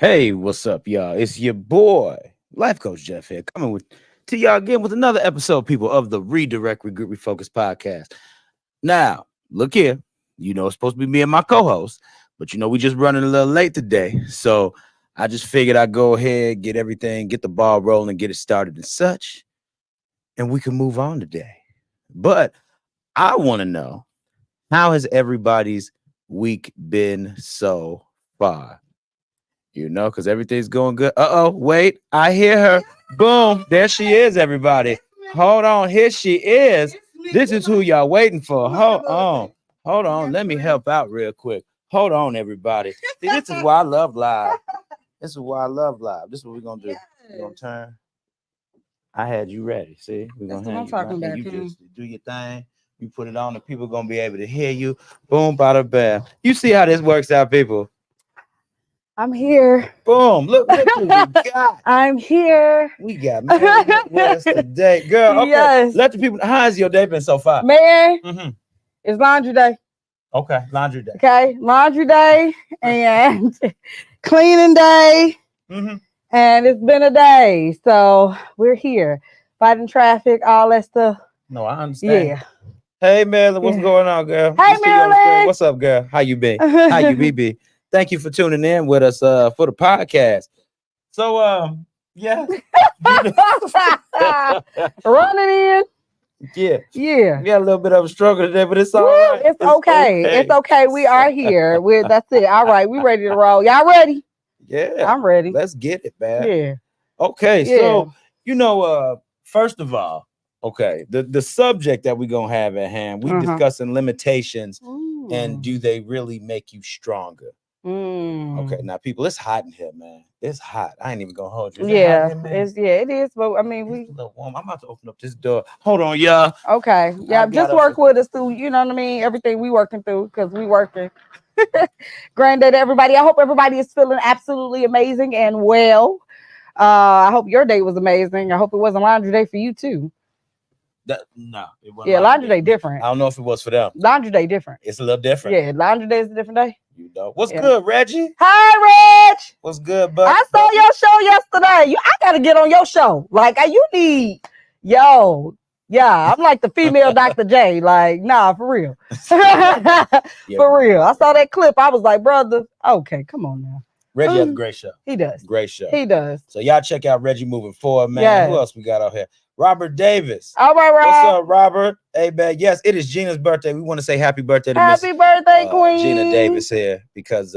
Hey, what's up, y'all? It's your boy, Life Coach Jeff here, coming to y'all again with another episode, people, of the Regroup Refocus podcast. Now, look here, it's supposed to be me and my co-host, but we just running a little late today, so I just figured I'd go ahead, get the ball rolling, get it started and such, and we can move on today. But I want to know, how has everybody's week been so far? Because everything's going good. Wait, I hear her. Boom, there she is, everybody. Hold on, here she is. This is who y'all waiting for. Hold on. Let me help out real quick. Hold on, everybody. See, this is why I love live. This is why I love live. This is what we're gonna do. We're gonna turn. I had you ready. See, we're gonna have you talking about. You just do your thing. You put it on, and people gonna be able to hear you. Boom, bada bam. You see how this works out, people. I'm here. Boom. Look what we got. I'm here. We got Mary with us today. Girl, okay. Yes. Let the people, how has your day been so far? Man, it's laundry day. Okay, laundry day. Okay, laundry day and cleaning day. And it's been a day. So we're here. Fighting traffic, all that stuff. No, I understand. Yeah. Hey, Marilyn, what's going on, girl? Hey, Marilyn. What's up, girl? How you been? How you be? Thank you for tuning in with us for the podcast. So, yeah. Running in. Yeah. Yeah. We got a little bit of a struggle today, but it's all right. It's okay. It's okay. We are here. That's it. All right. We ready to roll. Y'all ready? Yeah. I'm ready. Let's get it, man. Yeah. Okay. Yeah. So, first of all, okay, the subject that we're going to have at hand, we discussing limitations and do they really make you stronger? Okay, now people, it's hot in here, man. It's hot. I ain't even gonna hold you. It is. But I mean, it's a little warm. I'm about to open up this door. Hold on, y'all. Okay, yeah, just work with us through. You know what I mean? Everything we working through because we working. Granddad, everybody. I hope everybody is feeling absolutely amazing and well. I hope your day was amazing. I hope it wasn't laundry day for you too. No, it wasn't. Yeah, laundry day different. I don't know if it was for them. Laundry day different. It's a little different. Yeah, laundry day is a different day. What's good, Reggie? Hi, Reg. What's good, bud? I saw your show yesterday. I gotta get on your show. You need, I'm like the female Dr. J. Nah, for real. For real. I saw that clip. I was like, brother, okay, come on now. Reggie has a great show. He does. Great show. He does. So y'all check out Reggie moving forward, man. Yes. Who else we got out here? Robert Davis. All right, Rob. What's up, Robert? Hey, man. Yes, it is Gina's birthday. We want to say happy birthday to Happy birthday, Queen Gina Davis here because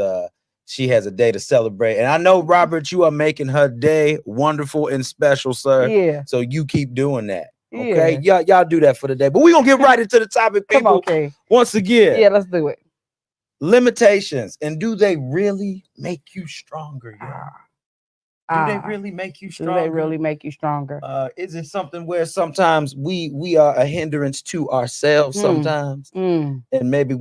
she has a day to celebrate. And I know, Robert, you are making her day wonderful and special, sir. Yeah. So you keep doing that. Okay. Yeah. Y'all do that for the day. But we're going to get right into the topic, people. Come on, okay. Once again. Yeah, let's do it. Limitations. And do they really make you stronger? Do they really make you stronger? Do they really make you stronger? Is it something where sometimes we are a hindrance to ourselves sometimes? And maybe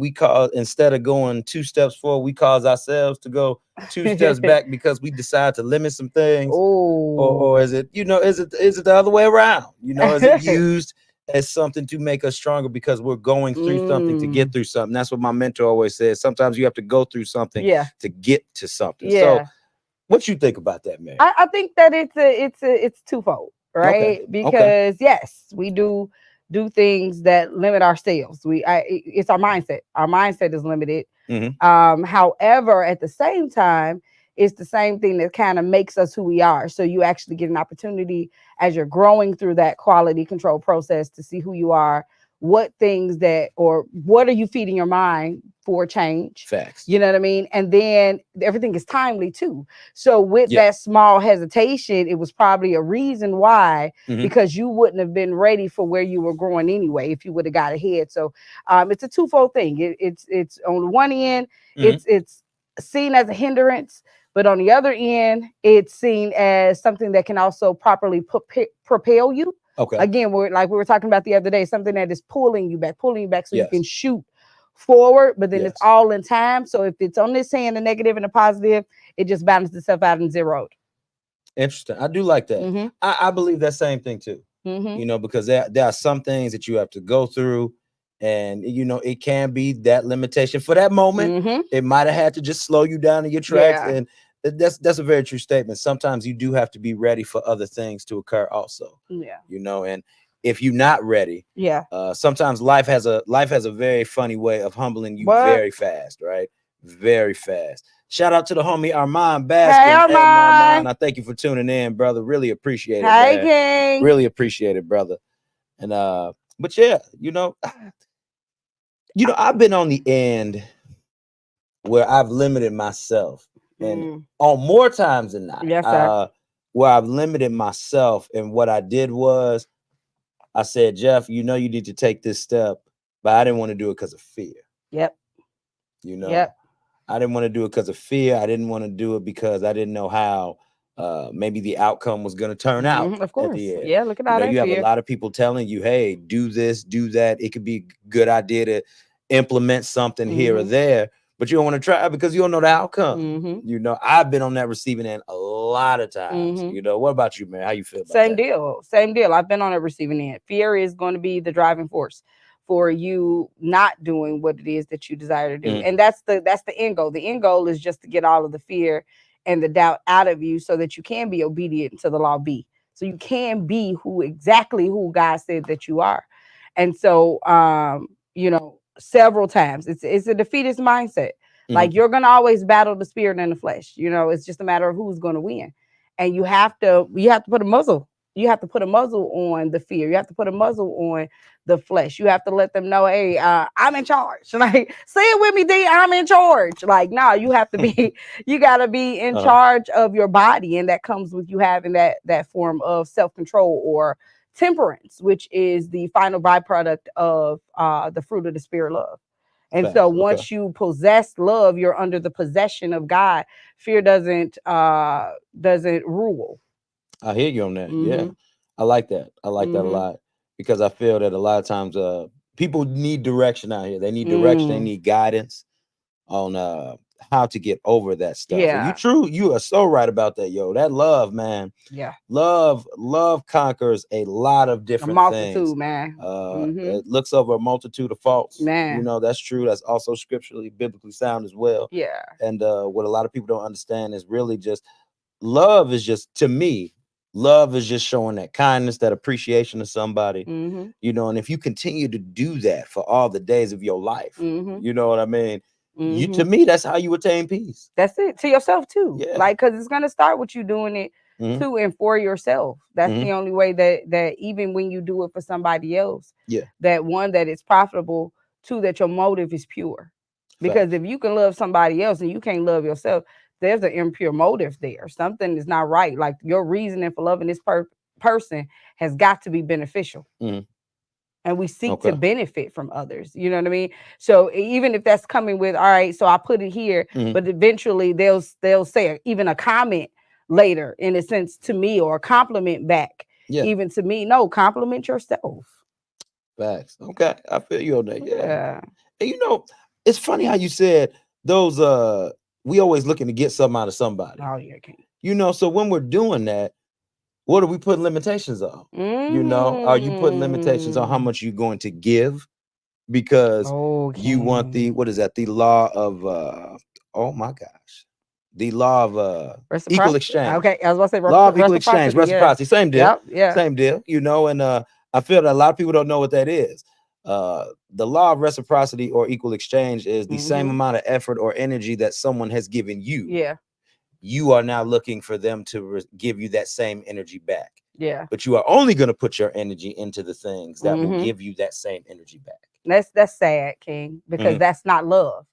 instead of going 2 steps forward, we cause ourselves to go 2 steps back because we decide to limit some things. Or is it, is it the other way around? Is it used as something to make us stronger because we're going through something to get through something? That's what my mentor always says. Sometimes you have to go through something to get to something. Yeah. So what you think about that, man? I think that it's twofold, right? Okay. Because yes, we do things that limit ourselves. It's our mindset. Our mindset is limited. However, at the same time, it's the same thing that kind of makes us who we are. So you actually get an opportunity as you're growing through that quality control process to see who you are, what are you feeding your mind for change? Facts. You know what I mean? And then everything is timely too. So with that small hesitation, it was probably a reason why, because you wouldn't have been ready for where you were growing anyway if you would have got ahead. So it's a twofold thing. It's on the one end, it's seen as a hindrance, but on the other end, it's seen as something that can also properly propel you. Okay. Again, we were talking about the other day, something that is pulling you back so you can shoot forward, but then it's all in time. So if it's on this hand, the negative and the positive, it just balances itself out and zeroed. Interesting. I do like that. I believe that same thing too. Because there are some things that you have to go through, and it can be that limitation for that moment. It might have had to just slow you down in your tracks, and that's a very true statement. Sometimes you do have to be ready for other things to occur also. Yeah. And if you're not ready, Yeah. Sometimes life has a very funny way of humbling you What? very fast, right? Very fast. Shout out to the homie Armand Hey, Baskin and Marmon. Armand. I thank you for tuning in, brother. Really appreciate it, Hey, man. King. Really appreciate it, brother. And but yeah, I've been on the end where I've limited myself, and on more times than not, Yes, sir. where I've limited myself, and what I did was I said, Jeff, you need to take this step, but I didn't want to do it because of fear. Yep. Yep. I didn't want to do it because of fear. I didn't want to do it because I didn't know how maybe the outcome was going to turn out Of at course. the end. Yeah, look at all that You have a fear. lot of people telling you, hey, do this, do that. It could be a good idea to implement something here or there, but you don't want to try because you don't know the outcome. I've been on that receiving end a lot of times. What about you, man? How you feel about Same that? deal. Same deal. I've been on a receiving end. Fear is going to be the driving force for you not doing what it is that you desire to do. And that's the end goal. The end goal is just to get all of the fear and the doubt out of you so that you can be obedient to the law B. So you can be exactly who God said that you are. And so several times it's a defeatist mindset. Like you're gonna always battle the spirit and the flesh. It's just a matter of who's gonna win. And you have to put a muzzle. You have to put a muzzle on the fear. You have to put a muzzle on the flesh. You have to let them know, hey, I'm in charge. Like, say it with me, D, I'm in charge. Like, no, you have to be, you gotta be in charge of your body. And that comes with you having that form of self-control or temperance, which is the final byproduct of the fruit of the spirit, love. And Facts. so once you possess love, you're under the possession of God. Fear doesn't rule. I hear you on that. Yeah. I like that. I like that a lot because I feel that a lot of times people need direction out here. They need direction, they need guidance on how to get over that stuff. And you are so right about that, yo. That love, man. Yeah. Love conquers a lot of different things. Man. It looks over a multitude of faults. Man. That's true. That's also scripturally, biblically sound as well. Yeah. And what a lot of people don't understand is really just love is just, to me, love is just showing that kindness, that appreciation to somebody, and if you continue to do that for all the days of your life, you know what I mean? To me, that's how you attain peace. That's it. To yourself too. Yeah. Like, because it's going to start with you doing it to and for yourself. That's the only way that even when you do it for somebody else, that one, that it's profitable, two, that your motive is pure. Because if you can love somebody else and you can't love yourself, there's an impure motive there. Something is not right. Like, your reasoning for loving this person has got to be beneficial. And we seek to benefit from others. You know what I mean? So even if that's coming with, all right, so I put it here, but eventually they'll say even a comment later, in a sense, to me, or a compliment back, even to me. No, compliment yourself. Facts. Okay, I feel you on that. Yeah. And it's funny how you said those. We always looking to get something out of somebody. Oh yeah, so when we're doing that, what are we putting limitations on? Are you putting limitations on how much you're going to give? Because you want the law of oh my gosh, the law of equal exchange. Okay, I was about to say law of equal exchange, reciprocity, same deal. Yeah. Same deal. And I feel that a lot of people don't know what that is. The law of reciprocity or equal exchange is the same amount of effort or energy that someone has given you. Yeah. You are now looking for them to give you that same energy back. Yeah. But you are only going to put your energy into the things that will give you that same energy back. That's sad, King, because that's not love.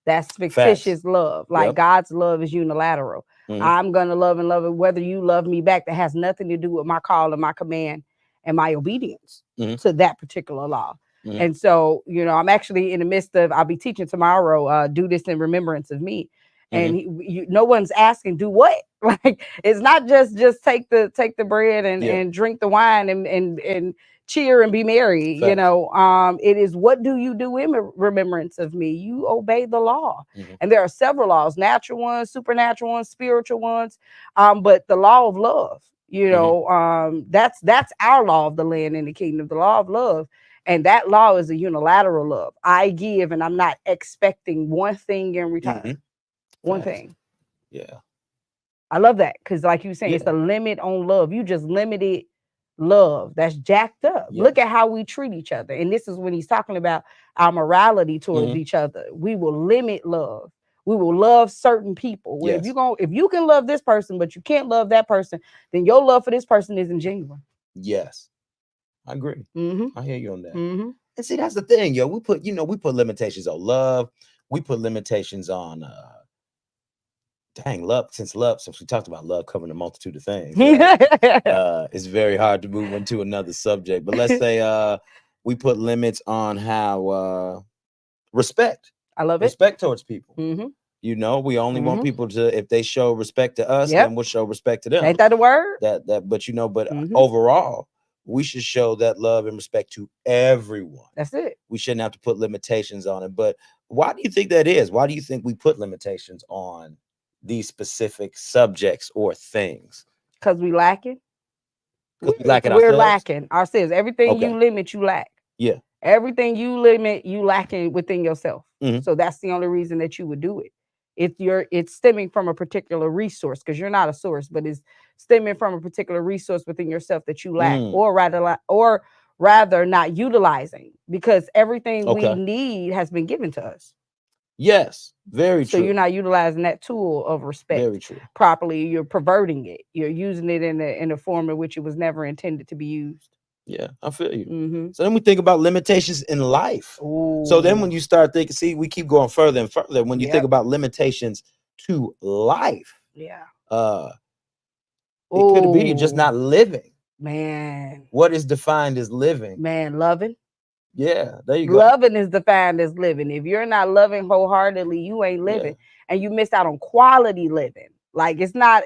That's fictitious love. Like, God's love is unilateral. I'm going to love and love it whether you love me back. That has nothing to do with my call and my command and my obedience to that particular law. And so, I'm actually in the midst of, I'll be teaching tomorrow, do this in remembrance of me. And no one's asking, do what? Like, it's not just take the bread and drink the wine and cheer and be merry. It is, what do you do in remembrance of me? You obey the law. And there are several laws, natural ones, supernatural ones, spiritual ones, but the law of love, that's our law of the land and the kingdom, the law of love. And that law is a unilateral love. I give, and I'm not expecting one thing in return. One thing. Yeah. I love that because, like you saying, Yeah. it's the limit on love. You just limited love. That's jacked up. Yes. Look at how we treat each other. And this is when he's talking about our morality towards each other. We will limit love. We will love certain people. Where Yes. if you can love this person, but you can't love that person, then your love for this person isn't genuine. Yes. I agree. I hear you on that. Mm-hmm. And see, that's the thing, yo. We put limitations on love. We put limitations on love. Since we talked about love covering a multitude of things, right? It's very hard to move into another subject. But let's say we put limits on how respect. I love respect towards people. Mm-hmm. You know, we only want people to, if they show respect to us, Yep. then we'll show respect to them. Ain't that the word? But overall, we should show that love and respect to everyone. That's it. We shouldn't have to put limitations on it. But why do you think that is? Why do you think we put limitations on these specific subjects or things? Because we lacking. We're lacking ourselves. Everything you limit, you lack. Yeah. Everything you limit, you lacking within yourself. So that's the only reason that you would do it. It's stemming from a particular resource, because you're not a source, but it's stemming from a particular resource within yourself that you lack, or rather not utilizing, because everything we need has been given to us. Yes, very true. So you're not utilizing that tool of respect properly. You're perverting it. You're using it in a form in which it was never intended to be used. Yeah, I feel you. So then we think about limitations in life. Ooh. So then when you start thinking, see, we keep going further and further. When you think about limitations to life, it could be just not living. Man. What is defined as living? Man, loving. Yeah, there you go. Loving is defined as living. If you're not loving wholeheartedly, you ain't living, and you miss out on quality living. Like it's not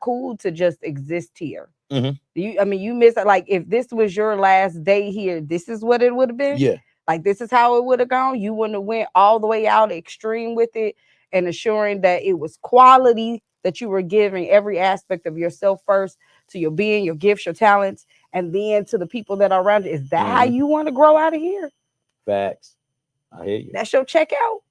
cool to just exist here. You miss it. Like if this was your last day here, this is what it would have been. Yeah. Like this is how it would have gone. You wouldn't have went all the way out extreme with it, and assuring that it was quality, that you were giving every aspect of yourself first, to your being, your gifts, your talents, and then to the people that are around you. Is that how you want to grow out of here? Facts. I hear you. That's your checkout.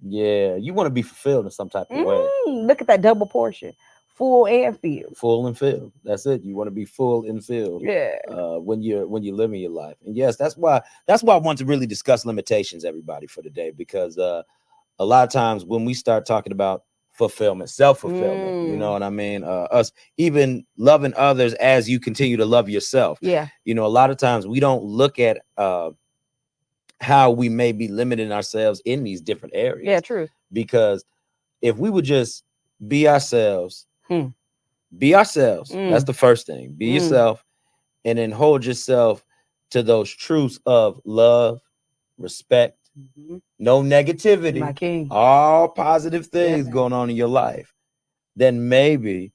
Yeah, you want to be fulfilled in some type of way. Look at that double portion. Full and filled. Full and filled. That's it. You want to be full and filled. Yeah. When you're living your life. And yes, that's why I want to really discuss limitations, everybody, for today, because a lot of times when we start talking about fulfillment, self-fulfillment, you know what I mean? Us even loving others as you continue to love yourself. Yeah. You know, a lot of times we don't look at how we may be limiting ourselves in these different areas. Yeah, true. Because if we would just be ourselves, that's the first thing. Be yourself, and then hold yourself to those truths of love, respect, no negativity, my king, all positive things going on in your life. Then maybe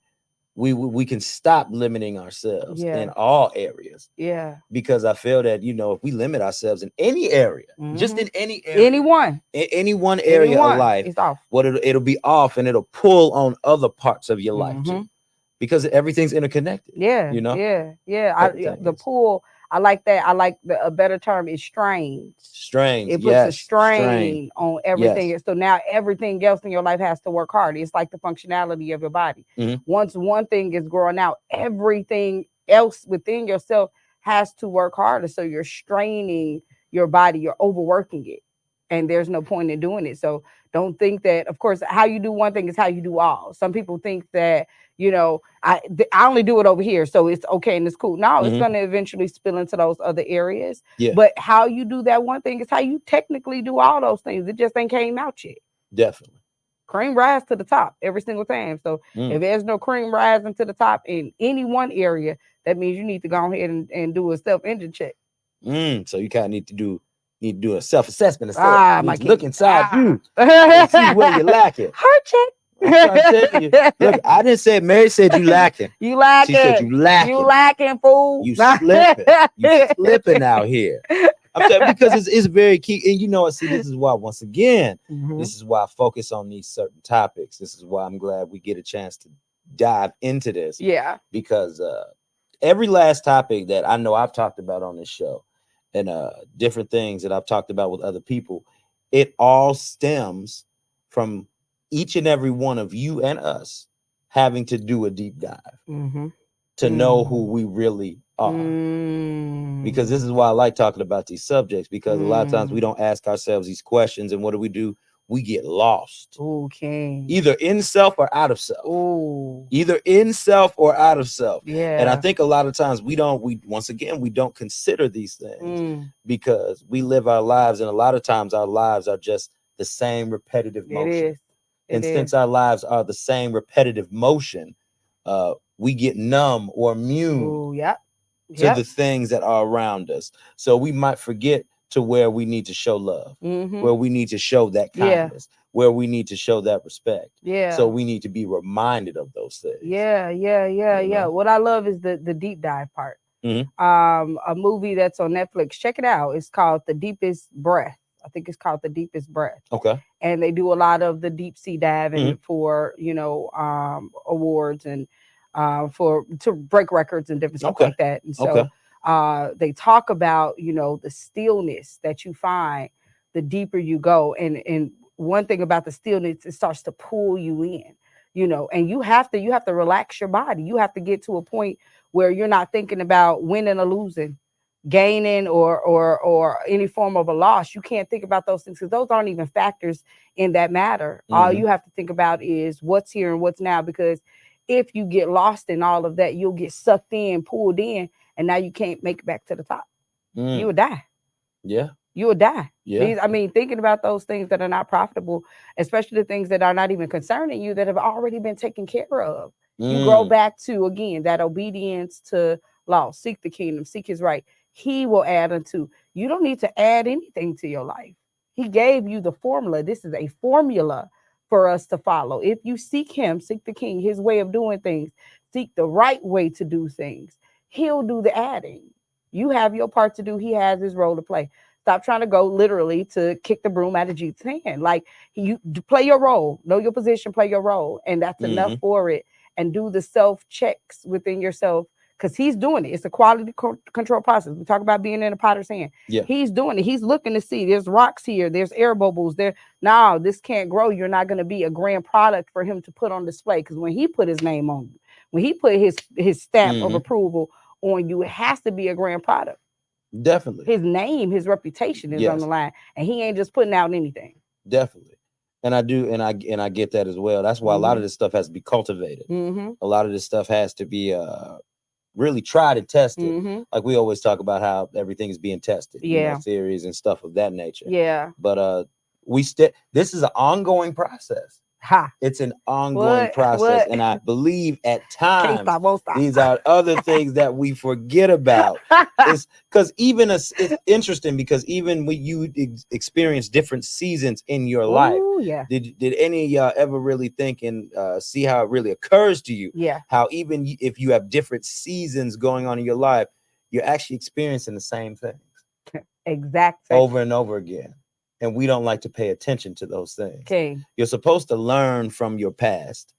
we can stop limiting ourselves in all areas. Yeah. Because I feel that, if we limit ourselves in any area, just in any area, any one area of life, it's off. It'll be off, and it'll pull on other parts of your life too. Because everything's interconnected. Yeah. The pull, I like that. I like a better term is strain. It puts a strain on everything. Yes. So now everything else in your life has to work hard. It's like the functionality of your body. Once one thing is growing out, everything else within yourself has to work harder. So you're straining your body, you're overworking it. And there's no point in doing it. So don't think that, of course, how you do one thing is how you do all. Some people think that, I only do it over here, so it's okay and it's cool. No, it's going to eventually spill into those other areas. Yeah. But how you do that one thing is how you technically do all those things. It just ain't came out yet. Definitely. Cream rise to the top every single time. So if there's no cream rising to the top in any one area, that means you need to go ahead and do a self-engine check. So you kind of need to do a self-assessment instead. Look inside you and see where you're lacking. Heart check. Look, I didn't say Mary said you lacking. You lacking. She said you lacking. You lacking, fool. You slipping. You slipping out here. I'm saying, because it's very key. And see, this is why, once again, this is why I focus on these certain topics. This is why I'm glad we get a chance to dive into this. Yeah. Because every last topic that I know I've talked about on this show, and different things that I've talked about with other people, it all stems from each and every one of you and us having to do a deep dive to know who we really are. Because this is why I like talking about these subjects, because a lot of times we don't ask ourselves these questions, and what do? We get lost. Okay. Either in self or out of self. Ooh. Either in self or out of self. Yeah. And I think a lot of times we don't consider these things because we live our lives, and a lot of times our lives are just the same repetitive motion. And since our lives are the same repetitive motion, we get numb or immune to the things that are around us. So we might forget to where we need to show love, where we need to show that kindness, where we need to show that respect. So we need to be reminded of those things. Yeah. What I love is the deep dive part. A movie that's on Netflix. Check it out. It's called The Deepest Breath. I think it's called The Deepest Breath. Okay. And they do a lot of the deep sea diving for, awards and to break records and different stuff like that. And so they talk about, the stillness that you find the deeper you go. And one thing about the stillness, it starts to pull you in, and you have to relax your body. You have to get to a point where you're not thinking about winning or losing, gaining or any form of a loss. You can't think about those things because those aren't even factors in that matter. All you have to think about is what's here and what's now, because if you get lost in all of that, you'll get sucked in, pulled in, and now you can't make it back to the top. You will die. Yeah. You will die. Yeah. Thinking about those things that are not profitable, especially the things that are not even concerning you, that have already been taken care of. You grow back to, again, that obedience to law. Seek the kingdom, seek his right. He will add unto. You don't need to add anything to your life. He gave you the formula. This is a formula for us to follow. If you seek him, seek the king, his way of doing things, seek the right way to do things, he'll do the adding. You have your part to do. He has his role to play. Stop trying to go literally to kick the broom out of Jesus' hand. Like, you play your role, know your position, play your role, and that's enough for it. And do the self checks within yourself, because he's doing it. It's a quality control process. We talk about being in a potter's hand. Yeah. He's doing it. He's looking to see there's rocks here, there's air bubbles there. No, this can't grow. You're not going to be a grand product for him to put on display, because when he put his name on you, when he put his stamp of approval on you, it has to be a grand product. Definitely. His name, his reputation is on the line, and he ain't just putting out anything. Definitely. And I do, and I get that as well. That's why a lot of this stuff has to be cultivated. A lot of this stuff has to be really tried and tested. Like we always talk about how everything is being tested. Theories and stuff of that nature. But this is an ongoing process. It's an ongoing process. And I believe at times these are other things that we forget about. It's because it's interesting, because even when you experience different seasons in your life, did any of y'all ever really think and see how it really occurs to you? How even if you have different seasons going on in your life, you're actually experiencing the same things. Exactly. Over and over again. And we don't like to pay attention to those things. You're supposed to learn from your past.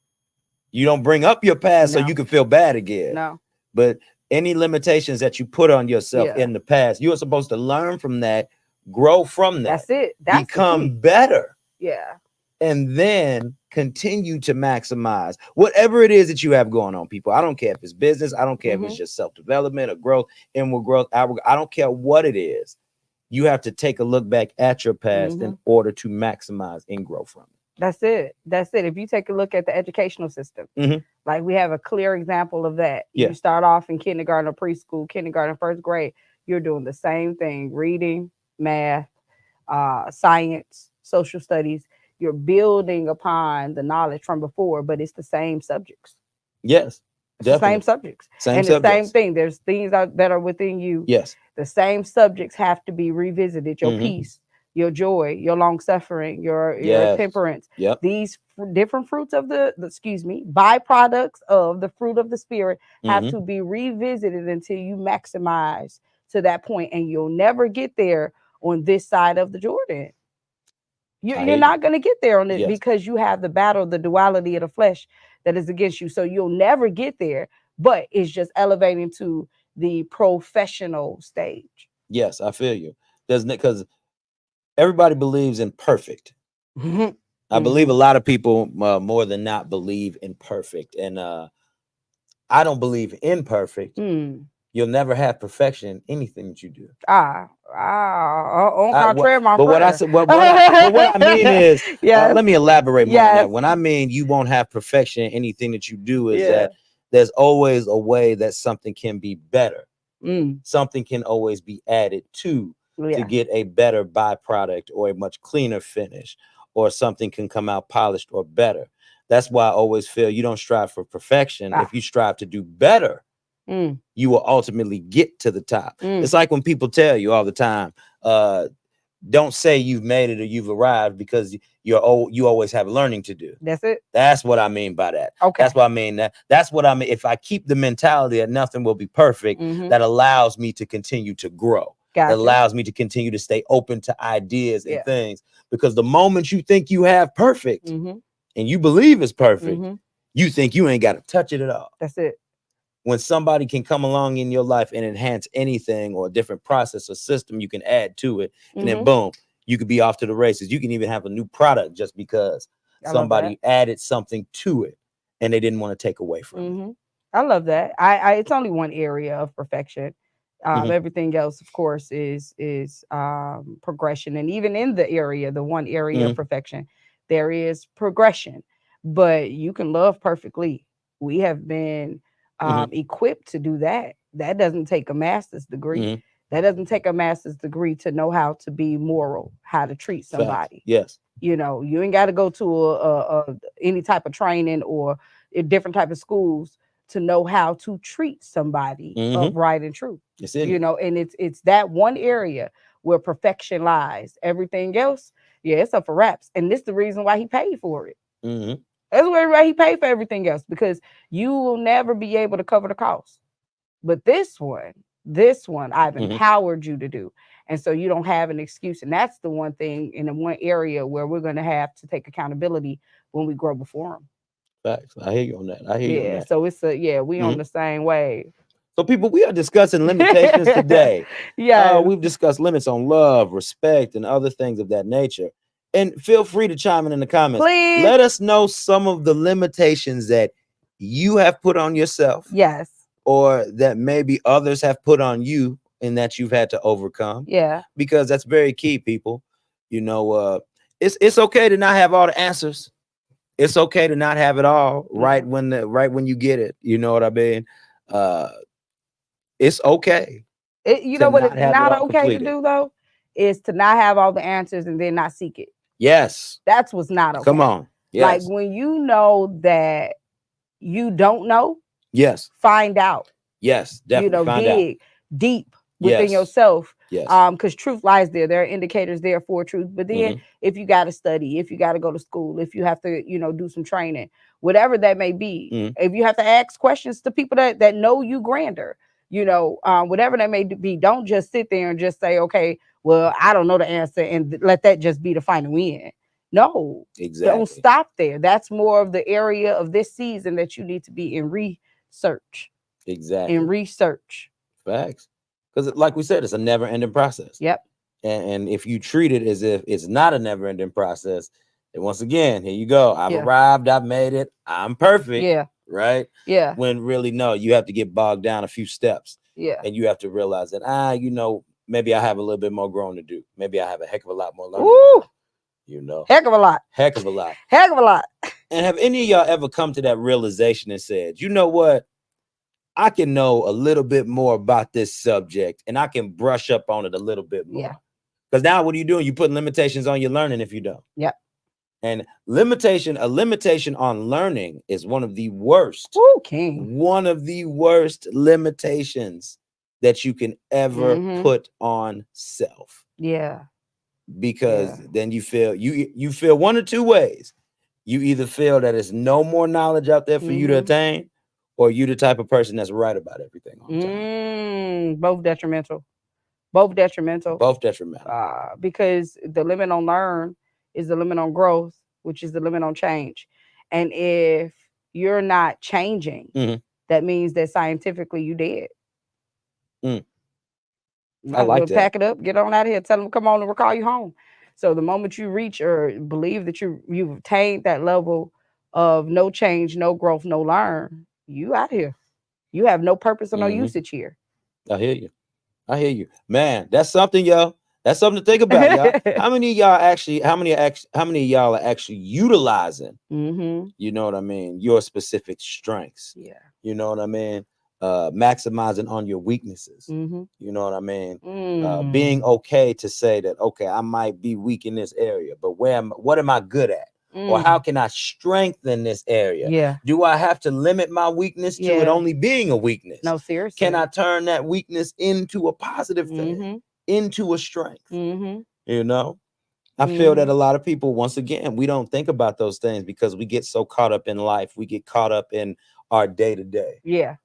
You don't bring up your past so you can feel bad again. No. But any limitations that you put on yourself in the past, you are supposed to learn from that, grow from that. That's it. That's become better. Yeah. And then continue to maximize whatever it is that you have going on, people. I don't care if it's business. I don't care if it's just self-development or growth, inward growth. I don't care what it is. You have to take a look back at your past in order to maximize and grow from it. That's it. If you take a look at the educational system, like we have a clear example of that. You start off in kindergarten or preschool, kindergarten, first grade, you're doing the same thing: reading, math, science, social studies. You're building upon the knowledge from before, but it's the same subjects. Yes. The same subjects. Same thing. There's things that are within you. Yes. The same subjects have to be revisited. Your peace, your joy, your long suffering, your temperance. These different fruits of the byproducts of the fruit of the spirit have to be revisited until you maximize to that point. And you'll never get there on this side of the Jordan. You're not going to get there on it because you have the battle, the duality of the flesh that is against you. So you'll never get there, but it's just elevating to the professional stage. Yes, I feel you. Because everybody believes in perfect. I believe a lot of people more than not believe in perfect, and I don't believe in perfect. You'll never have perfection in anything that you do. On contrary, my but what I prayer. said, what I mean is, Yes. let me elaborate more on Yes. that. When I mean you won't have perfection in anything that you do, is Yeah. that there's always a way that something can be better. Something can always be added to Yeah. get a better byproduct or a much cleaner finish, or something can come out polished or better. That's why I always feel you don't strive for perfection. If you strive to do better, you will ultimately get to the top. It's like when people tell you all the time, don't say you've made it or you've arrived, because you always have learning to do. That's it. That's what I mean by that. Okay. That's what I mean. That's what I mean. If I keep the mentality that nothing will be perfect, that allows me to continue to grow. Gotcha. That allows me to continue to stay open to ideas and things. Because the moment you think you have perfect and you believe it's perfect, you think you ain't got to touch it at all. That's it. When somebody can come along in your life and enhance anything, or a different process or system you can add to it, and then boom, you could be off to the races. You can even have a new product just because somebody added something to it and they didn't want to take away from it. I love that. It's only one area of perfection. Everything else, of course, is progression. And even in the one area of perfection, there is progression. But you can love perfectly. We have been equipped to do that. That doesn't take a master's degree. That doesn't take a master's degree to know how to be moral, how to treat somebody. Fact. Yes. You know, you ain't got to go to any type of training or a different type of schools to know how to treat somebody upright and true. You know, and it's that one area where perfection lies. Everything else, it's up for wraps. And this is the reason why he paid for it. That's why he paid for everything else, because you will never be able to cover the cost. But this one, I've empowered you to do. And so you don't have an excuse. And that's the one thing in the one area where we're going to have to take accountability when we grow before him. Facts. I hear you on that. I hear you on that. So it's we on the same wave. So people, we are discussing limitations today. We've discussed limits on love, respect, and other things of that nature. And feel free to chime in the comments. Please. Let us know some of the limitations that you have put on yourself. Yes. Or that maybe others have put on you and that you've had to overcome. Yeah. Because that's very key, people. You know, it's okay to not have all the answers. It's okay to not have it all right when you get it. You know what I mean? It's okay. You know what it's not okay to do, though, is to not have all the answers and then not seek it. Yes. That's what's not okay. Come on. Yes. Like when you know that you don't know. Yes. Find out. Yes, definitely. Dig deep within yourself. Yes. Because truth lies there. There are indicators there for truth. But then if you got to study, if you got to go to school, if you have to, do some training, whatever that may be, if you have to ask questions to people that know you grander, whatever that may be, don't just sit there and just say, okay, well, I don't know the answer, and let that just be the final win. No, exactly. Don't stop there. That's more of the area of this season that you need to be in research. Exactly. In research. Facts. Because like we said, it's a never-ending process. Yep. And if you treat it as if it's not a never-ending process, then once again, here you go. I've arrived. I've made it. I'm perfect. Yeah. Right? Yeah. When really, no, you have to get bogged down a few steps. Yeah. And you have to realize that, maybe I have a little bit more growing to do. Maybe I have a heck of a lot more learning. Ooh. Heck of a lot. Heck of a lot. Heck of a lot. And have any of y'all ever come to that realization and said, you know what? I can know a little bit more about this subject and I can brush up on it a little bit more. Yeah. Because now what are you doing? You putting limitations on your learning if you don't. Yep. And a limitation on learning is one of the worst. Ooh, King. One of the worst limitations that you can ever put on self. Yeah. Because then you feel one or two ways. You either feel that there's no more knowledge out there for you to attain, or you the type of person that's right about everything all the time. Both detrimental. Both detrimental. Because the limit on learn is the limit on growth, which is the limit on change. And if you're not changing, that means that scientifically you dead. I like that. Pack it up, get on out of here, tell them come on and recall you home. So the moment you reach or believe that you've attained that level of no change, no growth, no learn, you out here. You have no purpose or no usage here. I hear you. I hear you, man. That's something, y'all. That's something to think about, y'all. How many of y'all actually? How many of y'all are actually utilizing? You know what I mean? Your specific strengths. Yeah. You know what I mean? Maximizing on your weaknesses. You know what I mean? Being okay to say that, okay, I might be weak in this area, but what am I good at? Or how can I strengthen this area? Yeah. Do I have to limit my weakness to it only being a weakness? No, seriously. Can I turn that weakness into a positive thing, into a strength? You know? I feel that a lot of people, once again, we don't think about those things because we get so caught up in life. We get caught up in our day to day. Yeah.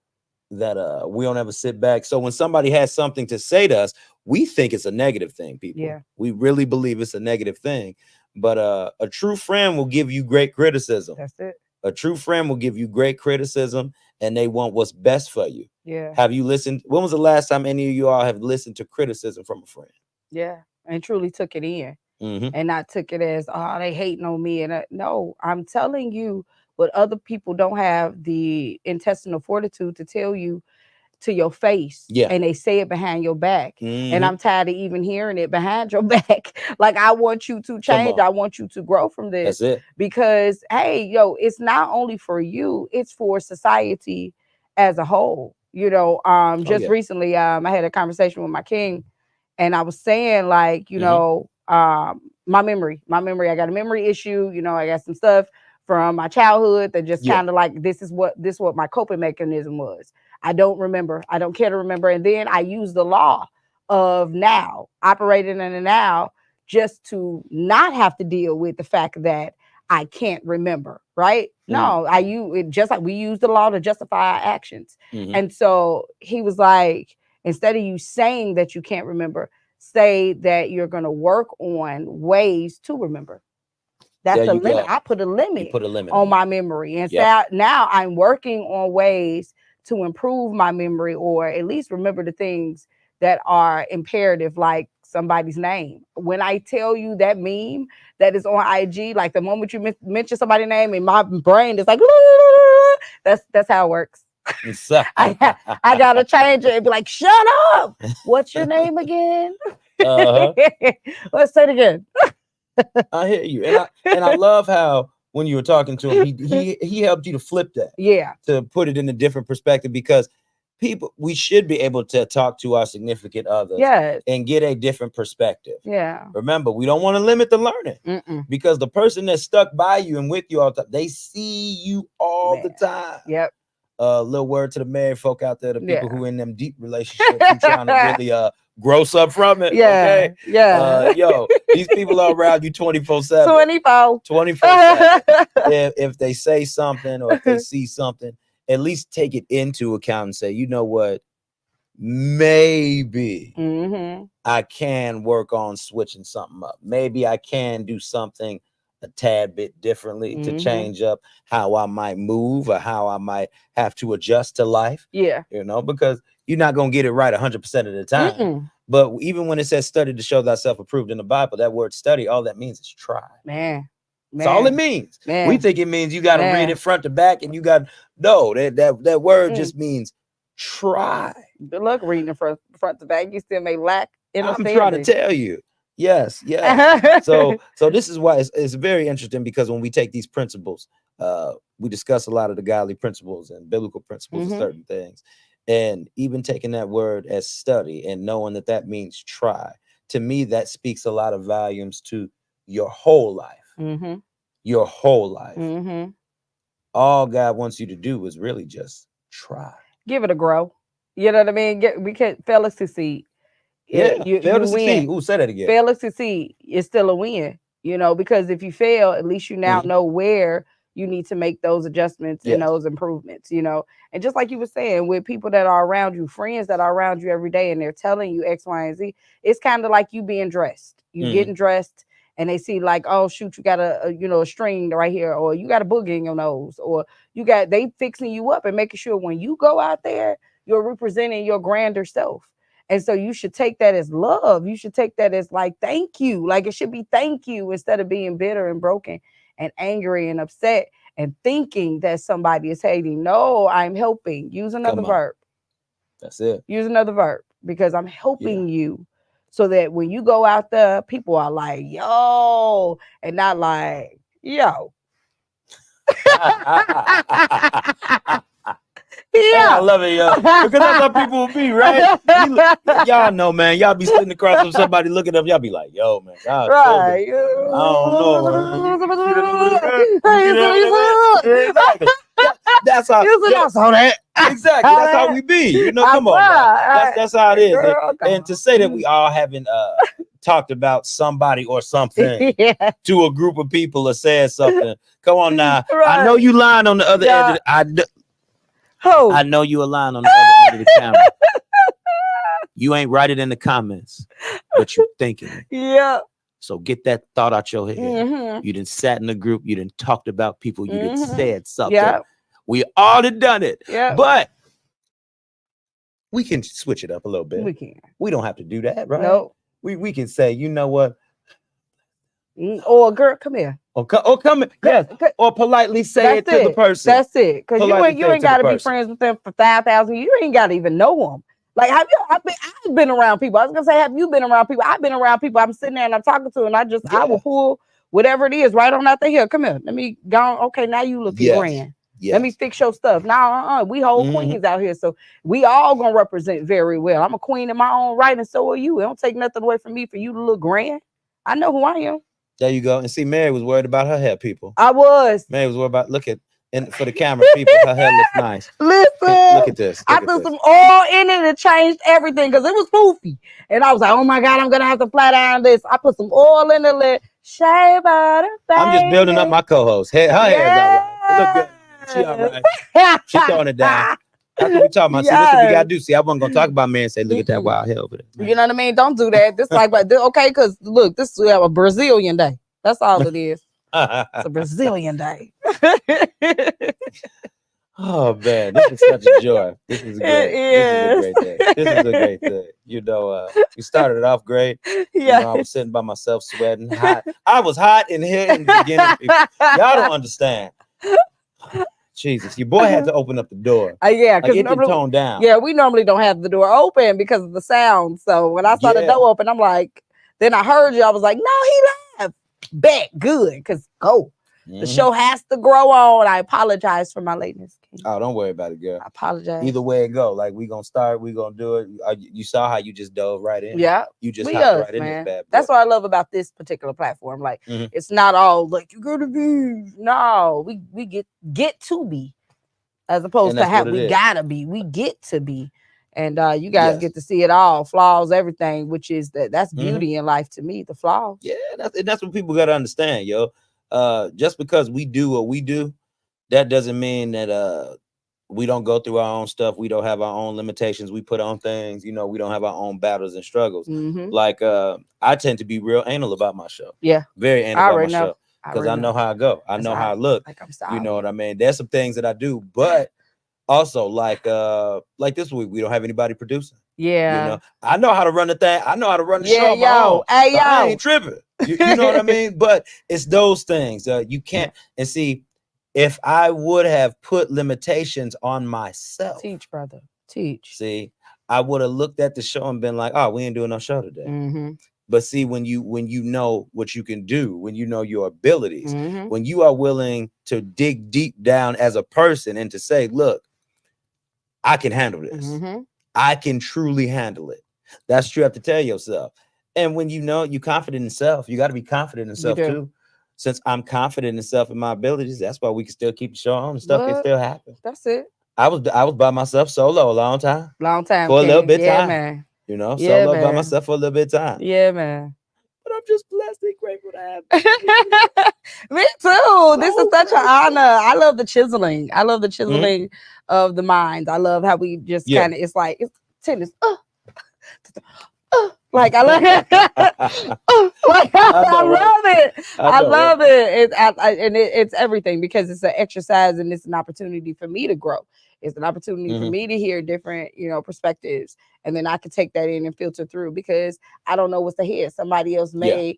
That we don't ever sit back. So when somebody has something to say to us, we think it's a negative thing, people. Yeah. We really believe it's a negative thing. But a true friend will give you great criticism. That's it. A true friend will give you great criticism, and they want what's best for you. Yeah. Have you listened? When was the last time any of you all have listened to criticism from a friend? Yeah. And truly took it in. And not took it as, oh, they hating on me. And no, I'm telling you what other people don't have the intestinal fortitude to tell you to your face. Yeah. And they say it behind your back. And I'm tired of even hearing it behind your back. Like, I want you to change. I want you to grow from this. That's it. Because, hey, yo, it's not only for you, it's for society as a whole. You know, just recently, I had a conversation with my king, and I was saying, like, you know, my memory, I got a memory issue. You know, I got some stuff from my childhood that just kind of like, this is what my coping mechanism was. I don't remember. I don't care to remember. And then I use the law of now, operating in the now, just to not have to deal with the fact that I can't remember, right? No, I use it just like we use the law to justify our actions. And so he was like, instead of you saying that you can't remember, say that you're going to work on ways to remember. That's the limit. I put a limit, on my memory. And so now I'm working on ways to improve my memory, or at least remember the things that are imperative, like somebody's name. When I tell you that meme that is on IG, like the moment you mention somebody's name, and my brain is like, that's how it works. I gotta change it and be like, shut up. What's your name again? Let's say it again. I hear you. And I love how when you were talking to him, he helped you to flip that. Yeah. To put it in a different perspective, because we should be able to talk to our significant others and get a different perspective. Yeah. Remember, we don't want to limit the learning because the person that's stuck by you and with you all the time, they see you all the time. Yep. Little word to the married folk out there, the people who in them deep relationships who trying to really gross up from it. Yeah. Okay. Yo, these people are around you 24/7. 24/7. If they say something or if they see something, at least take it into account and say, you know what? Maybe I can work on switching something up. Maybe I can do something a tad bit differently to change up how I might move or how I might have to adjust to life. Yeah. You know, because you're not going to get it right 100% of the time. But even when it says study to show thyself approved in the Bible, that word study, all that means is try. Man. That's all it means. We think it means you got to read it front to back, and you got that word just means try. Good luck reading it front to back. You still may lack understanding. I'm trying to tell you. Yes. So this is why it's very interesting, because when we take these principles, we discuss a lot of the godly principles and biblical principles of certain things, and even taking that word as study and knowing that means try. To me, that speaks a lot of volumes to your whole life. Your whole life. All God wants you to do is really just try. Give it a grow. You know what I mean? We can't fail to succeed. You fail to succeed. Ooh, say that again. Fail to succeed is still a win. You know, because if you fail, at least you now know where you need to make those adjustments and those improvements, you know. And just like you were saying, with people that are around you, friends that are around you every day, and they're telling you X, Y, and Z, it's kind of like you being dressed. You getting dressed, and they see like, oh shoot, you got a string right here, or you got a boogie in your nose, or they fixing you up and making sure when you go out there, you're representing your grander self. And so you should take that as love. You should take that as like, thank you. Like it should be thank you instead of being bitter and broken and angry and upset and thinking that somebody is hating. No, I'm helping. Use another verb. That's it. Use another verb because I'm helping you so that when you go out there, people are like, yo, and not like, yo. Hey, I love it, yo. Because that's how people will be, right? Y'all know, man. Y'all be sitting across from somebody looking up. Y'all be like, yo, man. Y'all right. I don't know. Exactly. That's how. Exactly. That's how we be. You know, come on, man. That's how it is. And to say that we all haven't talked about somebody or something to a group of people or said something. Come on now. Right. I know you lying on the other end of the, I know you are lying on the other end of the camera. You ain't write it in the comments, but you thinking it. Yeah. So get that thought out your head. Mm-hmm. You done sat in the group. You done talked about people. You done said something. Yeah. We all done done it. Yeah. But we can switch it up a little bit. We can. We don't have to do that, right? No. We can say, you know what? Or girl, come here. Or come in. Yes. Or politely say it to the person. That's it. Because you ain't got to be friends with them for 5,000. You ain't got to even know them. Like, I've been around people. I was gonna say, have you been around people? I've been around people. I'm sitting there and I'm talking to, and I will pull whatever it is right on out there. Here, come here. Let me go. Okay, now you looking grand. Yes. Let me fix your stuff. Now, we hold queens out here, so we all gonna represent very well. I'm a queen in my own right, and so are you. It don't take nothing away from me for you to look grand. I know who I am. There you go. And see, Mary was worried about her hair, people. I was. Mary was worried about, and for the camera, people, her hair looks nice. Listen. Look at this. I threw some oil in it and changed everything because it was poofy. And I was like, oh my God, I'm going to have to flat iron this. I put some oil in it. Shave out of I'm just building up my co-host. Her hair is all right. It look good. She all right. She throwing it down. That's what we talking about. See, this is what we got to do. See, I wasn't going to talk about Mary and say, look at that wild hair over there. Man. You know what I mean? Don't do that. This like, okay, because look, this is a Brazilian day. That's all it is. It's a Brazilian day. Oh man, this is such a joy. This is great. This is a great day. This is a great day. You know, we started it off great. Yeah. You know, I was sitting by myself sweating. Hot. I was hot in here in the beginning. Y'all don't understand. Jesus, your boy had to open up the door. Yeah, because it didn't tone down. Yeah, we normally don't have the door open because of the sound. So when I saw the door open, I'm like, then I heard you. I was like, no, he left. Bet good, because go. The show has to grow on. I apologize for my lateness. Oh, don't worry about it, girl. I apologize. Either way it go, like we gonna start, we gonna do it. You saw how you just dove right in. Yeah, you just hopped right in this bad boy. That's what I love about this particular platform. Like it's not all like you gotta be. No, we get to be, as opposed to how we gotta be. We get to be, and you guys get to see it all, flaws, everything, which is that's beauty in life to me. The flaws. Yeah, that's what people gotta understand, yo. Just because we do what we do, that doesn't mean that we don't go through our own stuff. We don't have our own limitations. We put on things, you know, we don't have our own battles and struggles. Like I tend to be real anal about my show. Yeah. Very anal about my show. Because I know how I go. I know how I look. Like I'm sorry. You know what I mean? There's some things that I do, but also like this week, we don't have anybody producing. Yeah. You know, I know how to run the thing. I know how to run the show. Yo. Hey, yo. I ain't tripping. You know what I mean? But it's those things. You can't. And see, if I would have put limitations on myself. Teach, brother. Teach. See, I would have looked at the show and been like, oh, we ain't doing no show today. But see, when you know what you can do, when you know your abilities, when you are willing to dig deep down as a person and to say, look, I can handle this. I can truly handle it. That's true. You have to tell yourself. And when you know you're confident in self, you got to be confident in self too. Since I'm confident in self and my abilities, that's why we can still keep the show on and stuff can still happen. That's it. I was by myself solo a long time. For a little bit time. Man. You know, solo by myself for a little bit of time. Yeah, man. But I'm just blessed and grateful to have Me too. This is such an honor. I love the chiseling. I love the chiseling of the mind. I love how we just kind of, it's like, it's tennis. Like I love it. Like I love it. I love it. And it's everything because it's an exercise and it's an opportunity for me to grow. It's an opportunity for me to hear different, perspectives, and then I can take that in and filter through, because I don't know what's ahead. Somebody else may,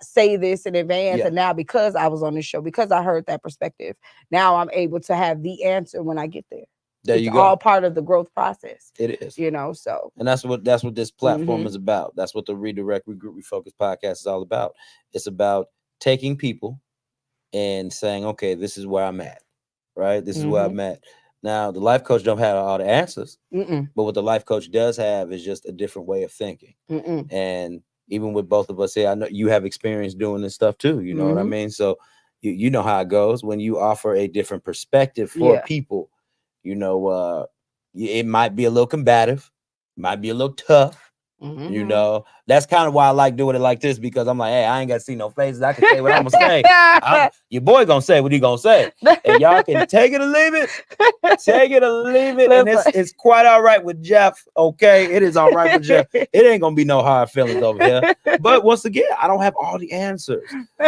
say this in advance, and now because I was on this show, because I heard that perspective, now I'm able to have the answer when I get there. There it's you go. All part of the growth process. It is, so, and that's what this platform is about. That's what the Redirect, Regroup, Refocus podcast is all about. It's about taking people and saying, okay, this is where I'm at, right? This is where I'm at. Now, the life coach don't have all the answers, but what the life coach does have is just a different way of thinking. And even with both of us here, I know you have experience doing this stuff too. You know what I mean? So you know how it goes when you offer a different perspective for people. It might be a little combative, might be a little tough. That's kind of why I like doing it like this, because I'm like, hey, I ain't got to see no faces. I can say what I'm gonna say. Your boy gonna say what he gonna say, and y'all can take it or leave it. Take it or leave it, and it's quite all right with Jeff. Okay, it is all right with Jeff. It ain't gonna be no hard feelings over here. But once again, I don't have all the answers.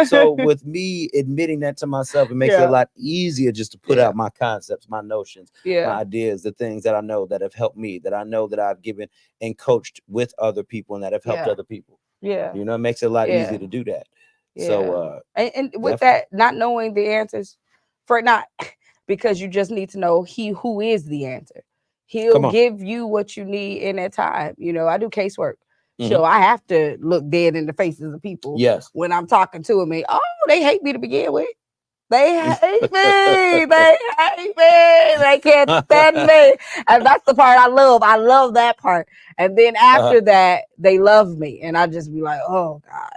So with me admitting that to myself, it makes it a lot easier just to put out my concepts, my notions, my ideas, the things that I know that have helped me, that I know that I've given and coached with other people and that have helped other people. It makes it a lot easier to do that. So and with that, not knowing the answers, for not because you just need to know he who is the answer. He'll give you what you need in that time. I do casework. So I have to look dead in the faces of people when I'm talking to them. And, they hate me to begin with. They hate me. They hate me. They can't stand me. And that's the part I love. I love that part. And then after that, they love me. And I just be like, oh, God.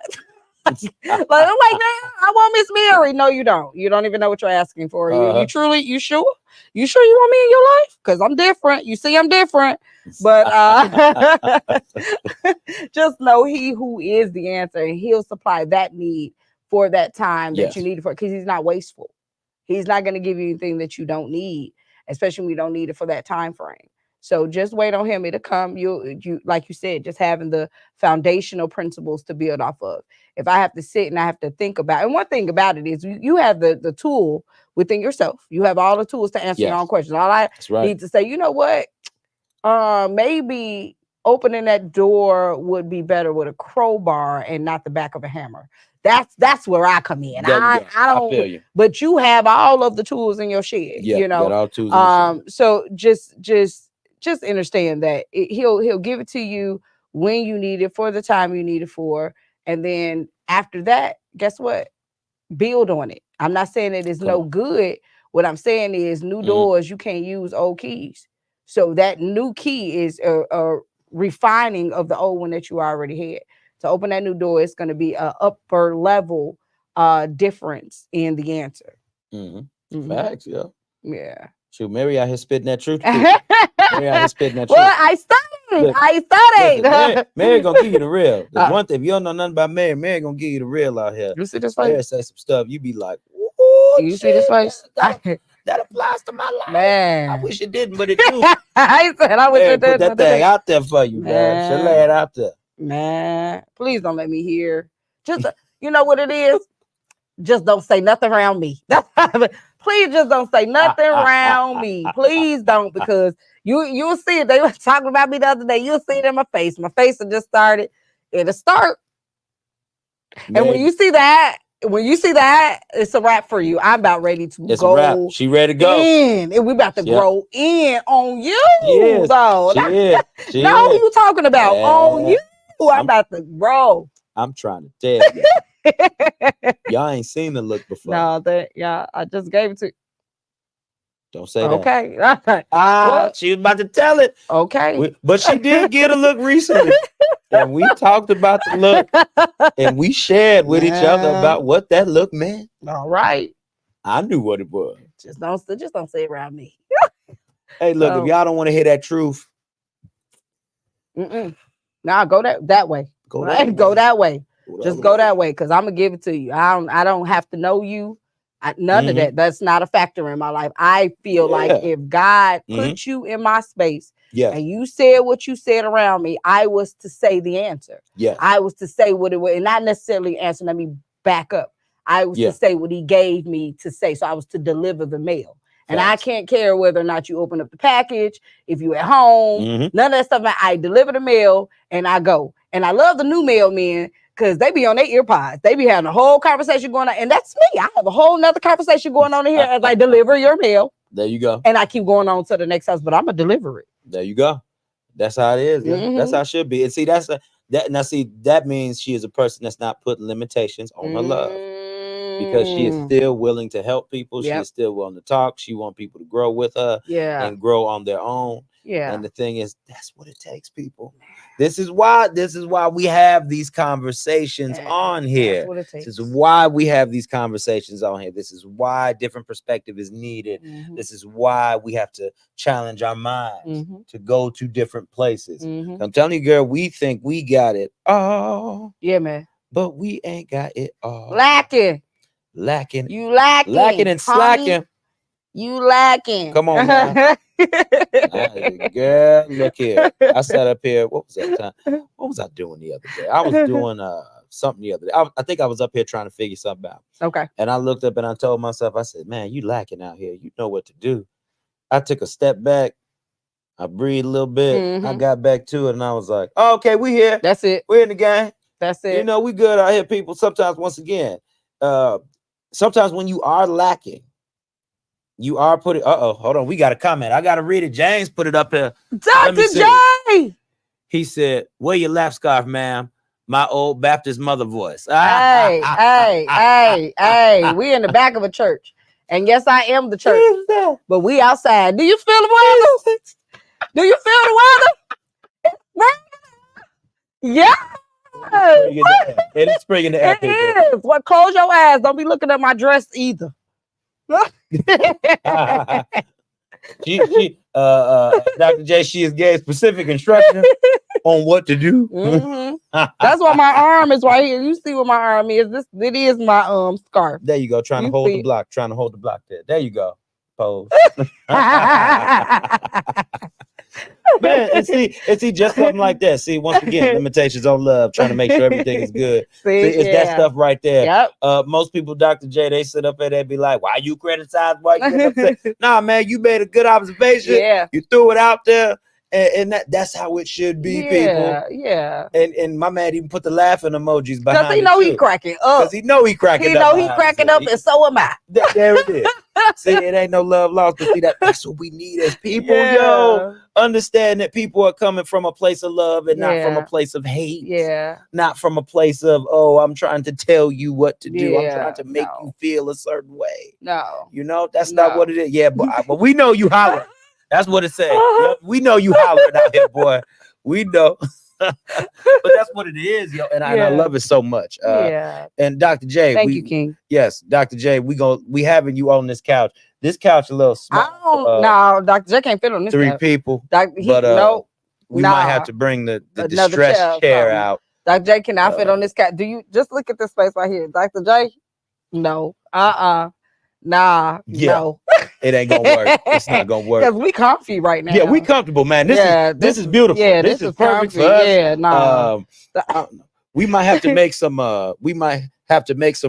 I'm like, man, I want Miss Mary. No, you don't. You don't even know what you're asking for. You truly, you sure? You sure you want me in your life? Because I'm different. You see, I'm different. But just know he who is the answer, and he'll supply that need for that time that you need it for, because he's not wasteful. He's not going to give you anything that you don't need, especially when you don't need it for that time frame. So just wait on him. It'll come. You like you said, just having the foundational principles to build off of. If I have to sit and I have to think about, and one thing about it is you have the tool within yourself. You have all the tools to answer your own questions. All I need to say, you know what? Maybe opening that door would be better with a crowbar and not the back of a hammer. That's where I come in. I don't feel you. But you have all of the tools in your shed. Got all tools in your shed. So just understand that he'll give it to you when you need it, for the time you need it for, and then after that, guess what? Build on it. I'm not saying it is no good. What I'm saying is new doors, you can't use old keys. So that new key is a refining of the old one that you already had. To open that new door, it's going to be an upper level difference in the answer. Facts, yeah. Shoot, Mary out here spitting that truth. Mary out here spitting that truth. Well, I studied. Listen, Mary gonna give you the real. There's one thing, if you don't know nothing about Mary gonna give you the real out here. You see this face? Mary say some stuff, you be like, you see this face? That applies to my life. Man. I wish it didn't, but it do. I said I wish it did. Put that thing out there for you, man. She'll lay it out there. Man, please don't let me hear. Just you know what it is? Just don't say nothing around me. Please just don't say nothing around me. Please don't, because you'll see it. They were talking about me the other day. You'll see it in my face. My face had just started. It'll start. Man. And when you see that, it's a wrap for you. I'm about ready to it's go. A wrap. She ready to go. And we about to grow in on you. Yes, though. She now who you talking about? On you. I'm about to grow. I'm trying to tell you. Y'all ain't seen the look before. No, I just gave it to you. Don't say that. Okay. She was about to tell it. Okay. But she did get a look recently. And we talked about the look. And we shared with each other about what that look meant. All right. I knew what it was. Just don't say it around me. Hey, look, if y'all don't want to hear that truth. Nah, go that way. Go that way. Just go that way, because I'm gonna give it to you. I don't have to know you. None of that. That's not a factor in my life. I feel like if God put you in my space and you said what you said around me, I was to say the answer. I was to say what it was, and not necessarily answer. Let me back up. I was to say what he gave me to say. So I was to deliver the mail. And I can't care whether or not you open up the package, if you at home, none of that stuff. I deliver the mail and I go. And I love the new mailmen because they be on their ear pods. They be having a whole conversation going on. And that's me. I have a whole nother conversation going on in here as I deliver your mail. There you go. And I keep going on to the next house, but I'm going to deliver it. There you go. That's how it is. Yeah. That's how it should be. And see, that means she is a person that's not putting limitations on her love. Because she is still willing to help people. She is still willing to talk. She wants people to grow with her and grow on their own. Yeah. And the thing is, that's what it takes, people. This is why we have these conversations on here. This is why we have these conversations on here. This is why different perspective is needed. This is why we have to challenge our minds to go to different places. I'm telling you, girl, we think we got it all. Yeah, man. But we ain't got it all. Lacking. You lacking. Lacking and slacking. You lacking. Come on now. Girl, look here. I sat up here. What was that time? What was I doing the other day? I was doing something the other day. I think I was up here trying to figure something out. Okay. And I looked up and I told myself, I said, man, you lacking out here. You know what to do. I took a step back. I breathed a little bit. I got back to it and I was like, oh, okay, we here. That's it. We're in the game. That's it. You know, we good out here, people. Sometimes, once again, sometimes when you are lacking, you are putting. Hold on. We got a comment. I got to read it. James put it up here. Dr. J. He said, "Wear your lap scarf, ma'am." My old Baptist mother voice. Hey. We in the back of a church, and yes, I am the church. But we outside. Do you feel the weather? Do you feel the weather? Yeah. It is spring in the air. It is. Well, close your eyes. Don't be looking at my dress either. Dr. J, she is gave specific instructions on what to do. That's why my arm is right here. You see what my arm is. It is my scarf. There you go. Trying to hold the block. There. There you go. Pose. Man, and see, just something like that. See, once again, limitations on love, trying to make sure everything is good. It's that stuff right there. Yep. Most people, Dr. J, they sit up there, they be like, why you criticize? Why you upset? Nah, man, you made a good observation. Yeah. You threw it out there. And that's how it should be, people. Yeah. And my man even put the laughing emojis behind it. Because he know he cracking up. Because he know he cracking up. He cracking up, and so am I. There it is. See, it ain't no love lost. But see, that's what we need as people, yo. Understand that people are coming from a place of love and not from a place of hate. Yeah. Not from a place of, I'm trying to tell you what to do. I'm trying to make you feel a certain way. No. You know, that's not what it is. Yeah, but we know you holler. That's what it says. We know you hollering out here, boy. We know. But that's what it is, yo. And I love it so much. And Dr. J. Thank you, King. Yes, Dr. J, we having you on this couch. This couch a little small. No, Dr. J can't fit on this three couch. People. We might have to bring the distressed chair out. Dr. J cannot fit on this couch. Do you just look at this space right here? Dr. J? No. Nah. No. It ain't gonna work. It's not gonna work. Because we comfy right now. Yeah, we comfortable, man. This is beautiful. Yeah, this is perfect for us. Yeah, nah. We might have to make some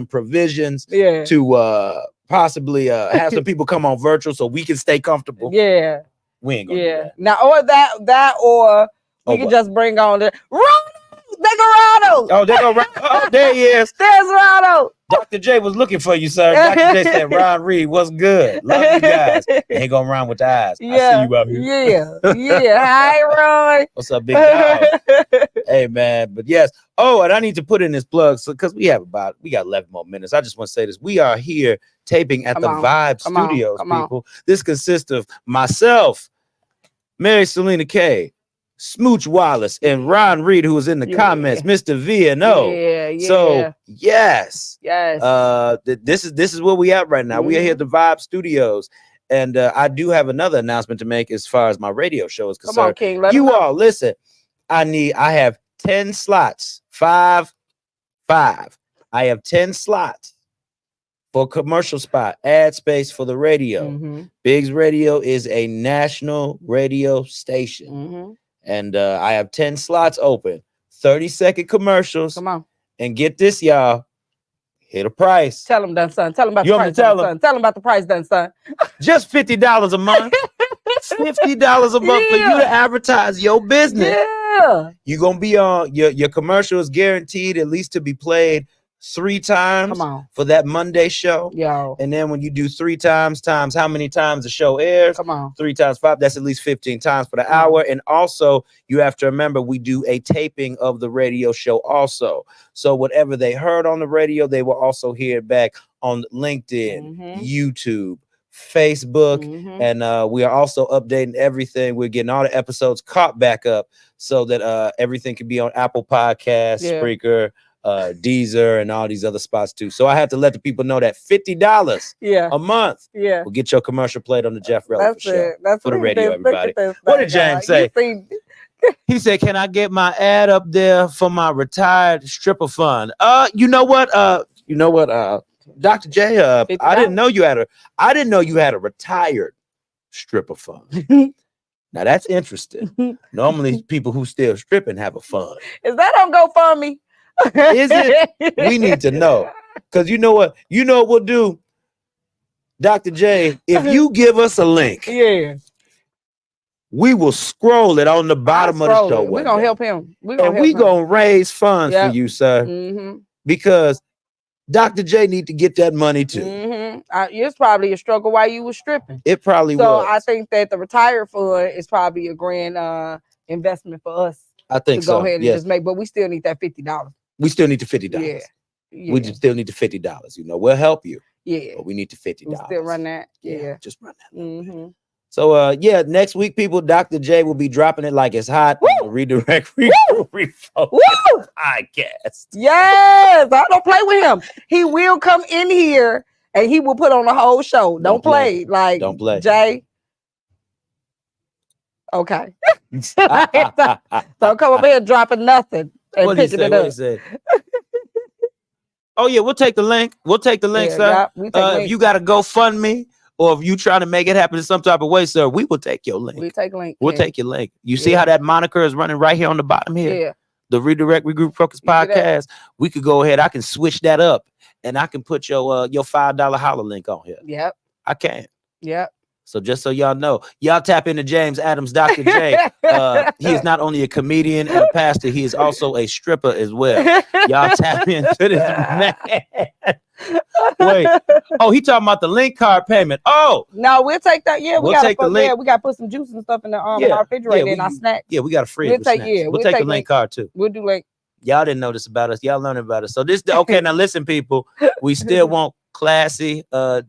provisions to possibly have some people come on virtual so we can stay comfortable. Yeah. We ain't gonna do that. Now, or we can just bring on the Ronald. Oh, they go Ronald. Oh, there he is. There's Ronald. Dr. J was looking for you, sir. Dr. J said, Ron Reed, what's good? Love you guys. And he gonna run with the eyes. I see you out here. Yeah. Hi, Roy. What's up, big dog? Hey, man. But yes. Oh, and I need to put in this plug because we got 11 more minutes. I just want to say this. We are here taping at the Vibe Studios, people. This consists of myself, Mary Selena K, Smooch Wallace, and Ron Reed, who was in the comments, Mr. V&O. Yeah. So yes. This is where we at right now. We are here at the Vibe Studios, and I do have another announcement to make as far as my radio show is concerned. Come on, King. You all listen. I have 10 slots. 5. I have 10 slots for commercial spot, ad space for the radio. Biggs Radio is a national radio station. And I have 10 slots open, 30-second commercials. Come on. And get this, y'all. Hit a price. Tell them, done, son. Tell them about You the want me price, to tell done, them? son. Tell them about the price, done, son. Just $50 a month. $50 a month for you to advertise your business. Yeah. You're gonna be on your commercial is guaranteed at least to be played 3 times for that Monday show. Yo. And then when you do 3 times how many times the show airs? Come on. 3 times 5, that's at least 15 times for the hour. And also you have to remember we do a taping of the radio show also. So whatever they heard on the radio, they will also hear it back on LinkedIn, YouTube, Facebook, and we are also updating everything. We're getting all the episodes caught back up so that everything can be on Apple Podcasts, Spreaker, Deezer, and all these other spots too. So I have to let the people know that $50 a month will get your commercial played on the Jeff Relevant Show. That's for the radio, everybody. What did James say? He said, "Can I get my ad up there for my retired stripper fund?" You know what? Dr. J, I didn't know you had a retired stripper fund. Now that's interesting. Normally, people who still stripping have a fund. Is that on GoFundMe? Is it? We need to know. Because you know what? You know what we'll do, Dr. J? If you give us a link, we will scroll it on the bottom of the show. We're going to help him. We're going to raise funds for you, sir. Because Dr. J need to get that money too. It's probably a struggle while you were stripping. It probably was. So I think that the retired fund is probably a grand investment for us. I think to go ahead and just make, but we still need that $50. We still need the $50. Yeah. We just still need the $50. You know, we'll help you. Yeah. But we need the $50. We'll still run that. Yeah. Just run that. So next week, people, Dr. J will be dropping it like it's hot. Redirect Refocus podcast. Yes, I don't play with him. He will come in here and he will put on the whole show. Don't play. Like, don't play. Jay. Okay. Don't come up here dropping nothing and picking it up. Oh yeah, we'll take the link. We'll take the link, sir. If you got to GoFundMe, or if you trying to make it happen in some type of way, sir, we will take your link. We take link. We'll take your link. You see how that moniker is running right here on the bottom here? Yeah. The Redirect Regroup Refocus podcast. We could go ahead. I can switch that up, and I can put your $5 holler link on here. Yep. I can. Yep. So just so y'all know, y'all tap into James Adams, Dr. J. He is not only a comedian and a pastor, he is also a stripper as well. Y'all tap into this man. Wait. Oh, he talking about the link card payment. Oh. No, we'll take that. Yeah, we'll take the link. Yeah, we got to put some juice and stuff in the in our refrigerator and our snacks. Yeah, we got a fridge. We'll take the link card too. We'll do link. Y'all didn't know this about us. Y'all learning about us. So this, okay, now listen, people. We still want classy,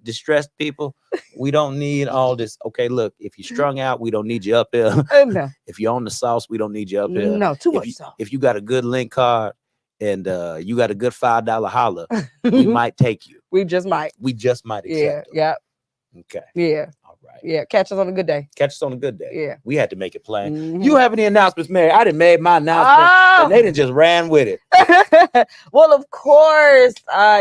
distressed people. We don't need all this. Okay, look, if you're strung out, we don't need you up there. No. If you're on the sauce, we don't need you up there. No, too much sauce. If you got a good link card and you got a good $5 holler, we might take you. We just might. We just might accept it. Yeah. Okay. Yeah. All right. Yeah. Catch us on a good day. Catch us on a good day. Yeah. We had to make it plain. You have any announcements, Mary? I didn't made my announcement. And they didn't just ran with it. Well, of course,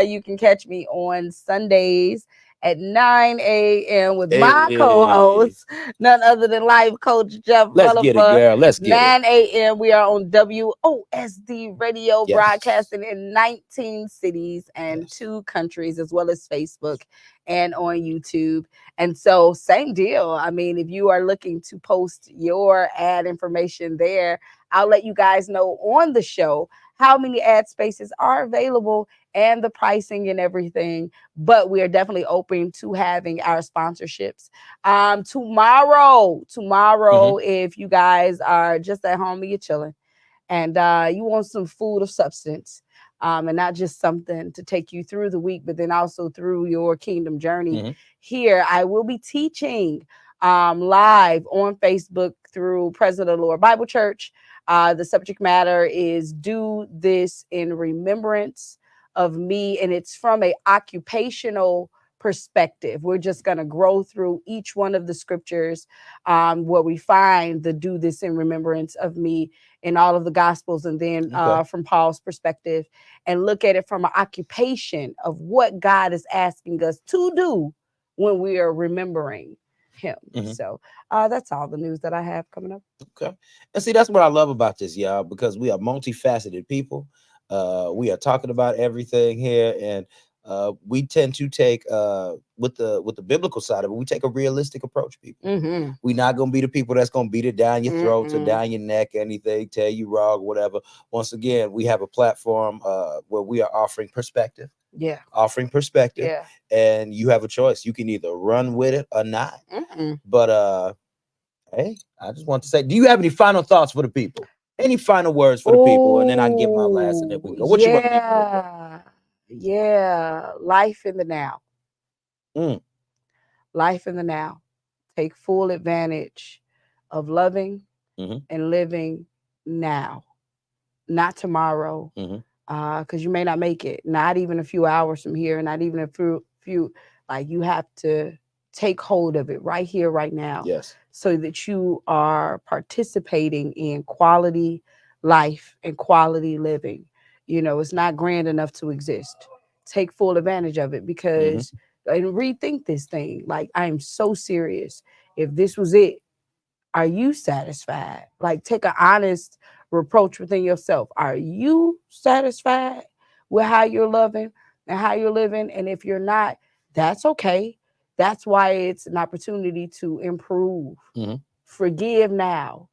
you can catch me on Sundays at 9 a.m. with my co-host, none other than life coach Jeff. Let's get it, girl. Let's get 9 a.m. We are on WOSD radio, broadcasting in 19 cities and 2 countries, as well as Facebook and on YouTube. And so same deal. I mean, if you are looking to post your ad information there, I'll let you guys know on the show how many ad spaces are available and the pricing and everything. But we are definitely open to having our sponsorships. Tomorrow, if you guys are just at home and you're chilling and you want some food of substance, and not just something to take you through the week, but then also through your kingdom journey. Here, I will be teaching live on Facebook through President of the Lord Bible Church. The subject matter is "Do This in Remembrance of Me," and it's from an occupational perspective. We're just going to grow through each one of the scriptures where we find the "Do This in Remembrance of Me" in all of the Gospels, and then from Paul's perspective, and look at it from an occupation of what God is asking us to do when we are remembering him. So that's all the news that I have coming up. Okay. And see, that's what I love about this, y'all, because we are multifaceted people. We are talking about everything here, and we tend to take with the biblical side of it, we take a realistic approach, people. We're not gonna be the people that's gonna beat it down your throats or down your neck, anything, tell you wrong, whatever. Once again, we have a platform where we are offering perspective. Offering perspective. And you have a choice. You can either run with it or not. But hey, I just want to say, do you have any final thoughts for the people? Any final words for the people? And then I can get my last and then we go. What you want to life in the now. Life in the now. Take full advantage of loving and living now, not tomorrow. Because you may not make it, not even a few hours from here, not even a few. Like, you have to take hold of it right here, right now. Yes. So that you are participating in quality life and quality living. You know, it's not grand enough to exist. Take full advantage of it, because and rethink this thing. Like, I am so serious. If this was it, are you satisfied? Like, take an honest reproach within yourself. Are you satisfied with how you're loving and how you're living? And if you're not, that's okay. That's why it's an opportunity to improve. Forgive now.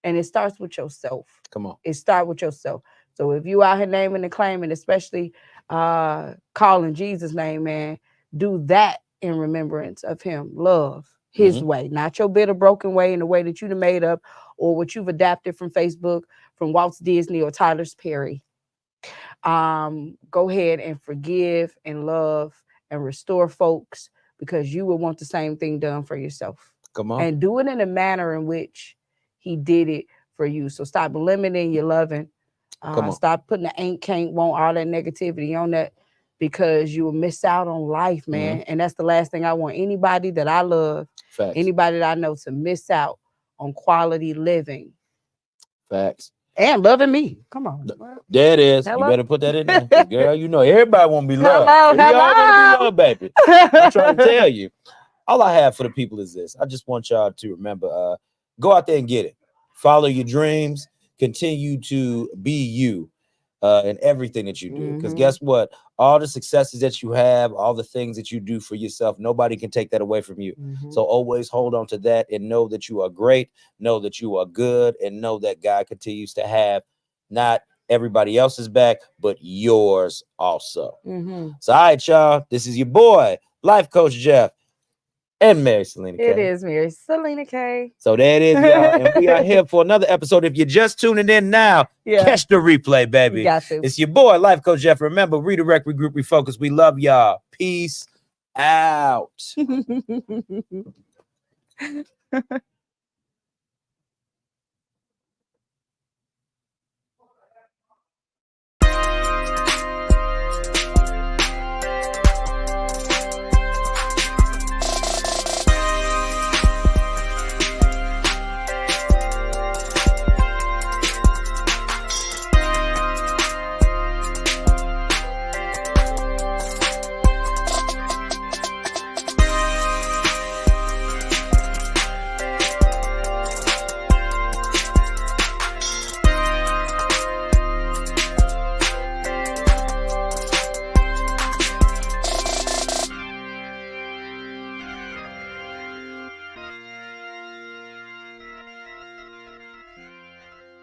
And it starts with yourself. Come on. It starts with yourself. So if you out here naming and claiming, especially calling Jesus' name, man, do that in remembrance of him. Love his way, not your bitter, broken way, in the way that you've made up or what you've adapted from Facebook, from Walt Disney or Tyler Perry. Go ahead and forgive and love and restore folks, because you will want the same thing done for yourself. Come on. And do it in a manner in which he did it for you. So stop limiting your loving. Stop putting the ain't, can't, won't, all that negativity on that, because you will miss out on life, man. And that's the last thing I want anybody that I love, anybody that I know, to miss out on quality living. Facts. And loving me. Come on. There it is. Hello? You better put that in there. Girl, you know everybody want to be loved. We all want to be loved, baby. I'm trying to tell you. All I have for the people is this. I just want y'all to remember, go out there and get it. Follow your dreams. Continue to be you in everything that you do. Because guess what? All the successes that you have, all the things that you do for yourself, nobody can take that away from you. So always hold on to that and know that you are great, know that you are good, and know that God continues to have not everybody else's back, but yours also. So, all right, y'all. This is your boy, Life Coach Jeff. And Mary Selena K. It is Mary Selena K. So there it is, y'all. And we are here for another episode. If you're just tuning in now, catch the replay, baby. It's your boy, Life Coach Jeff. Remember, redirect, regroup, refocus. We love y'all. Peace out.